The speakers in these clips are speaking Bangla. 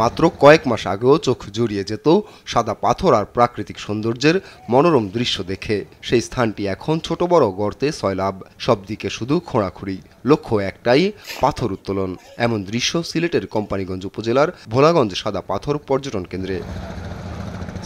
মাত্র কয়েক মাস আগেও চোখ জুড়িয়ে যেত সাদা পাথর আর প্রাকৃতিক সৌন্দর্যের মনোরম দৃশ্য দেখে। সেই স্থানটি এখন ছোট বড় গর্তে সয়লাব, সব দিকে শুধু খোঁড়াখুঁড়ি, লক্ষ্য একটাই, পাথর উত্তোলন। এমন দৃশ্য সিলেটের কোম্পানীগঞ্জ উপজেলার ভোলাগঞ্জ সাদা পাথর পর্যটন কেন্দ্রে।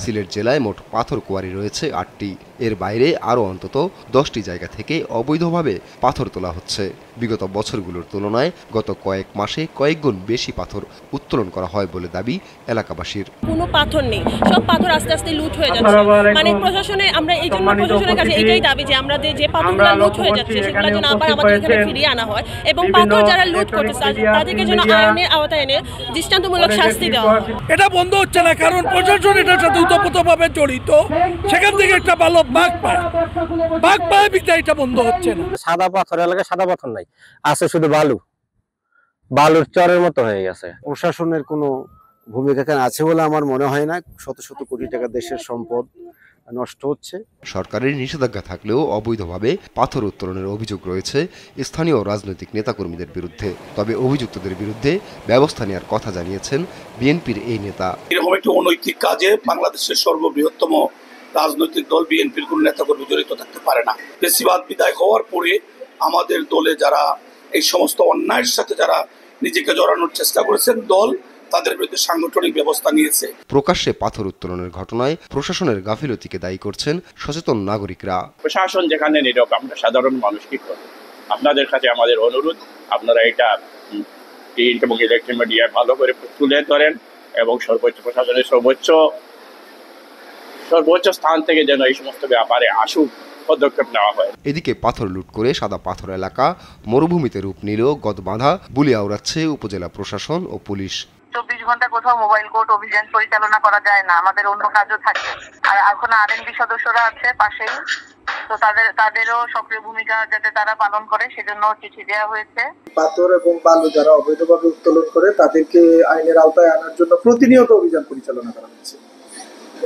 সিলেট জেলায় মোট পাথর কোয়ারি রয়েছে ৮টি। এর বাইরে আরও অন্তত 10টি জায়গা থেকে অবৈধভাবে পাথর তোলা হচ্ছে। বিগত বছরগুলোর তুলনায় গত কয়েক মাসে কয়েক গুণ বেশি পাথর উত্তোলন করা হয় বলে দাবি এলাকাবাসীর। কোনো পাথর নেই, সব পাথর আস্তে আস্তে লুট হয়ে যাচ্ছে। মানে প্রশাসনে আমরা এই জন্য প্রশাসনের কাছে এটাই দাবি যে আমরা যে পাথরগুলো লুট হয়ে যাচ্ছে সেগুলো যেন আবার আমাদের এখানে ফিরিয়ে আনা হয় এবং পাথর যারা লুট করতেছে তাদেরকে যেন আইনের আওতায় এনে দৃষ্টান্তমূলক শাস্তি দেওয়া হয়। এটা বন্ধ হচ্ছে না, কারণ প্রশাসন এটার সাথে ওতপ্রোতভাবে জড়িত। সেখান থেকে একটা ভালো ভাগ পায় বিধায় এটা বন্ধ হচ্ছে না। সাদা পাথর এলাকায় সাদা পাথর নাই, আছে শুধু বালুর চরের মতো হয়ে গেছে। প্রশাসনের কোনো ভূমিকা এখানে আছে বলে আমার মনে হয় না। শত শত কোটি টাকা দেশের সম্পদ নষ্ট হচ্ছে। সরকারের নিষেধাজ্ঞা থাকলেও অবৈধভাবে পাথর উত্তোলনের অভিযোগ রয়েছে স্থানীয় রাজনৈতিক নেতাকর্মীদের বিরুদ্ধে। তবে অভিযুক্তদের বিরুদ্ধে ব্যবস্থা নেওয়ার কথা জানিয়েছেন বিএনপির এই নেতা। এরকম একটি অনৈতিক কাজে বাংলাদেশের সর্ববৃহত্তম রাজনৈতিক দল বিএনপির কোন নেতাকর্মী জড়িত থাকতে পারে না। ফ্যাসিবাদ বিদায় হওয়ার পরে আমাদের দলে যারা এই সমস্ত অন্যায়ের সাথে যারা নিজেকে জড়ানোর চেষ্টা করেছেন, দল তাদের বিরুদ্ধে সাংগঠনিক ব্যবস্থা নিয়েছে। প্রকাশ্যে পাথর উত্তোলনের ঘটনায় প্রশাসনের গাফিলতিকে দায়ী করছেন সচেতন নাগরিকরা। প্রশাসন যেখানে নীরব, আমরা সাধারণ মানুষ কি করব? আপনাদের কাছে আমাদের অনুরোধ, আপনারা এটা প্রিন্ট এবং ইলেকট্রনিক মিডিয়ায় ভালো করে তুলে ধরেন এবং সর্বোচ্চ প্রশাসনের সর্বোচ্চ স্থান থেকে যেন এই সমস্ত ব্যাপারে আসুক পদক্ষেপ নেওয়া হয়। এদিকে পাথর লুট করে সাদা পাথর এলাকা মরুভূমিতে রূপ নিলেও গদবাঁধা বুলি আওড়াচ্ছে উপজেলা প্রশাসন ও পুলিশ। 24 ঘন্টা কোথাও মোবাইল কোর্ট অভিযান পরিচালনা করা যায় না, আমাদের অন্য কাজও থাকে। আর এখন আরএনবি সদস্যরা আছে পাশেই, তো তাদেরও সক্রিয় ভূমিকা যাতে তারা পালন করে সেজন্য চিঠি দেওয়া হয়েছে। পাথর এবং বালু যারা অবৈধভাবে উত্তোলন করে তাদেরকে আইনের আওতায় আনার জন্য প্রতিনিয়ত অভিযান পরিচালনা করা হচ্ছে।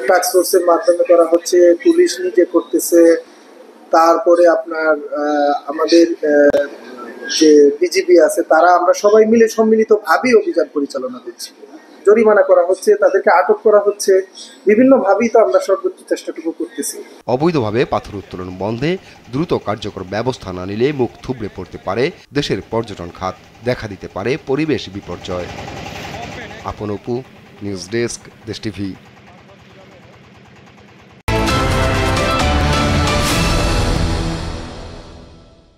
টাস্ক ফোর্সের মাধ্যমে করা হচ্ছে, পুলিশ নিজে করতেছে। তারপরে আপনার আমাদের যে বিজিবি আছে তারা, আমরা সবাই মিলে সম্মিলিতভাবে অভিযান পরিচালনা করছি। জরিমানা করা হচ্ছে, তাদেরকে আটক করা হচ্ছে, বিভিন্নভাবেই তো আমরা সর্বোচ্চ চেষ্টাটুকু করতেছি। অবৈধভাবে পাথর উত্তোলন বন্ধে দ্রুত কার্যকর ব্যবস্থা না নিলে মুখ থুবড়ে পড়তে পারে দেশের পর্যটন খাত, দেখা দিতে পারে পরিবেশ বিপর্যয়। আপন অপু, নিউজ ডেস্ক, দেশ টিভি।